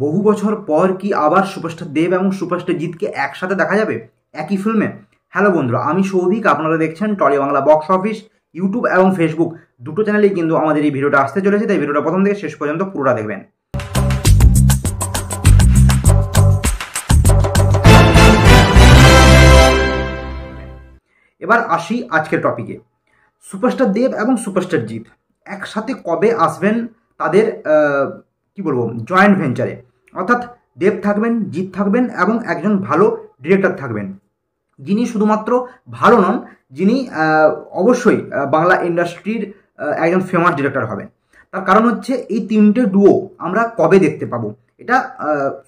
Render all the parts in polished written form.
বহু বছর পর কি আবার সুপারস্টার দেব এবং সুপারস্টার জিৎকে একসাথে দেখা যাবে একই ফিল্মে? হ্যালো বন্ধুরা, আমি সৌভিক। আপনারা দেখছেন Tolly Bangla box office. YouTube এবং ফেসবুক দুটো চ্যানেলেই কিন্তু আমাদের এই ভিডিওটা আসতে চলেছে, তাই ভিডিওটা প্রথম থেকে শেষ পর্যন্ত পুরোটা দেখবেন। এবার আসি আজকের টপিকে। সুপারস্টার দেব এবং সুপারস্টার জিৎ একসাথে কবে আসবেন তাদের কি বলবো জয়েন্ট ভেঞ্চারে? অর্থাৎ দেব থাকবেন, জিৎ থাকবেন এবং একজন ভালো ডিরেক্টর থাকবেন, যিনি শুধুমাত্র ভালো নন, যিনি অবশ্যই বাংলা ইন্ডাস্ট্রির একজন ফেমাস ডিরেক্টর হবেন। তার কারণ হচ্ছে এই তিনটে ডুও আমরা কবে দেখতে পাবো, এটা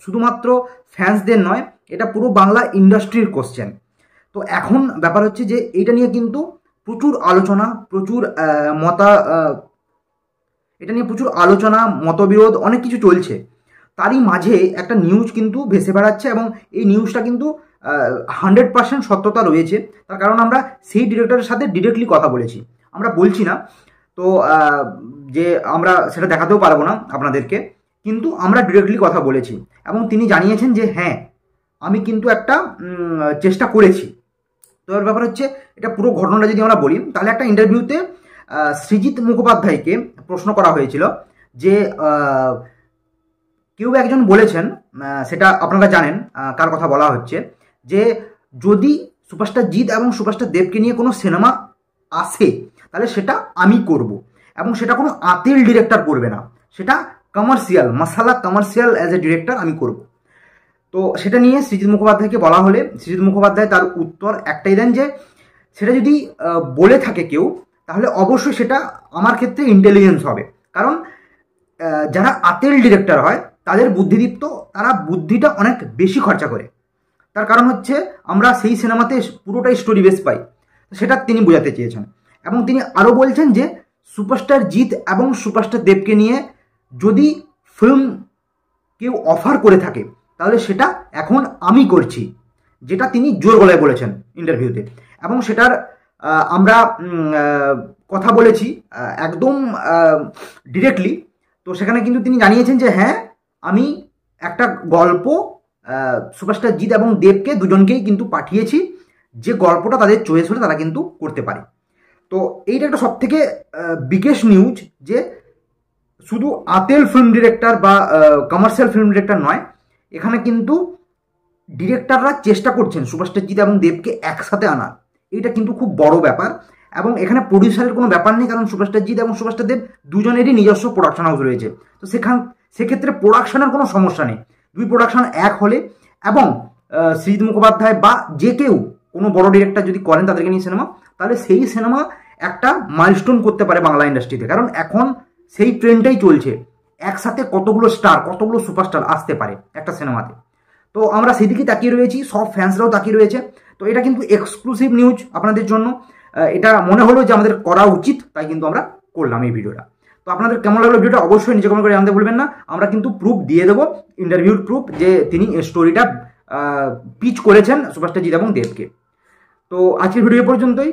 শুধুমাত্র ফ্যান্সদের নয়, এটা পুরো বাংলা ইন্ডাস্ট্রির কোশ্চেন। তো এখন ব্যাপার হচ্ছে যে এইটা নিয়ে কিন্তু প্রচুর আলোচনা, প্রচুর আলোচনা মতবিরোধ অনেক কিছু চলছে। তারই মাঝে একটা নিউজ কিন্তু ভেসে বেড়াচ্ছে এবং এই নিউজটা কিন্তু 100% সত্যতা রয়েছে। তার কারণ আমরা সেই ডিরেক্টরের সাথে ডিরেক্টলি কথা বলেছি। আমরা বলছি না তো যে আমরা সেটা দেখাতেও পারবো না আপনাদেরকে, কিন্তু আমরা ডিরেক্টলি কথা বলেছি এবং তিনি জানিয়েছেন যে হ্যাঁ, আমি কিন্তু একটা চেষ্টা করেছি। তো এর ব্যাপার হচ্ছে, এটা পুরো ঘটনাটা যদি আমরা বলি, তাহলে একটা ইন্টারভিউতে সৃজিত মুখোপাধ্যায়কে প্রশ্ন করা হয়েছিল যে কেউ একজন বলেছেন, সেটা আপনারা জানেন কার কথা বলা হচ্ছে, যে যদি সুপারস্টার জিৎ এবং সুপারস্টার দেবকে নিয়ে কোনো সিনেমা আসে তাহলে সেটা আমি করব, এবং সেটা কোনো আতেল ডিরেক্টর করবে না, সেটা commercial masala commercial as a director আমি করব। তো সেটা নিয়ে সৃজিত মুখোপাধ্যায়কে বলা হলে সৃজিত মুখোপাধ্যায় তার উত্তর একটাই দেন যে সেটা যদি বলে থাকে কেউ, তাহলে অবশ্যই সেটা আমার ক্ষেত্রে ইন্টেলিজেন্স হবে। কারণ যারা আতেল ডিরেক্টর হয় তাদের বুদ্ধিদীপ্ত, তারা বুদ্ধিটা অনেক বেশি খরচা করে। তার কারণ হচ্ছে আমরা সেই সিনেমাতে পুরোটাই স্টোরি বেস পাই, সেটা তিনি বোঝাতে চেয়েছেন। এবং তিনি আরও বলছেন যে সুপারস্টার জিৎ এবং সুপারস্টার দেবকে নিয়ে যদি ফিল্ম কেউ অফার করে থাকে তাহলে সেটা এখন আমি করছি, যেটা তিনি জোর গলায় বলেছেন ইন্টারভিউতে। এবং সেটার আমরা কথা বলেছি একদম ডিরেক্টলি। তো সেখানে কিন্তু তিনি জানিয়েছেন যে হ্যাঁ, আমি একটা গল্প সুপারস্টার জিৎ এবং দেবকে দুজনকেই কিন্তু পাঠিয়েছি, যে গল্পটা তাদের চয়েস হলে তারা কিন্তু করতে পারে। তো এইটা একটা সব থেকে বিগেস্ট নিউজ, যে শুধু আতেল ফিল্ম ডিরেক্টর বা কমার্শিয়াল ফিল্ম ডিরেক্টর নয়, এখানে কিন্তু ডিরেক্টররা চেষ্টা করছেন সুপারস্টার জিৎ এবং দেবকে একসাথে আনার। এটা কিন্তু খুব বড় ব্যাপার। এবং এখানে প্রডিউসারের কোনো ব্যাপার নেই, কারণ সুপারস্টার জিৎ এবং সুপারস্টার দেব দুজনেরই নিজস্ব প্রোডাকশন হাউস রয়েছে। তো সেক্ষেত্রে প্রোডাকশনের কোনো সমস্যা নেই। দুই প্রোডাকশন এক হলে, এবং সৃজিত মুখোপাধ্যায় বা যে কেউ কোনো বড় ডিরেক্টর যদি করেন তাদেরকে নিয়ে সিনেমা, তাহলে সেই সিনেমা একটা মাইলস্টোন করতে পারে বাংলা ইন্ডাস্ট্রিতে। কারণ এখন সেই ট্রেন্ডটাই চলছে, একসাথে কতগুলো স্টার, কতগুলো সুপারস্টার আসতে পারে একটা সিনেমাতে। তো আমরা সেদিকে তাকিয়ে রয়েছি, সব ফ্যান্সরাও তাকিয়ে রয়েছে। তো এটা কিন্তু এক্সক্লুসিভ নিউজ আপনাদের জন্য। এটা মনে হলো যে আমাদের করা উচিত, তাই কিন্তু আমরা করলাম এই ভিডিওটা। তো আপনাদের কেমন লাগলো ভিডিওটা অবশ্যই নিচে কমেন্ট করে জানাতে ভুলবেন না। আমরা কিন্তু প্রুফ দিয়ে দেবো, ইন্টারভিউর প্রুফ, যে তিনি স্টোরিটা পিচ করেছেন সুপারস্টার জিৎ এবং দেবকে। তো আজকের ভিডিও পর্যন্তই।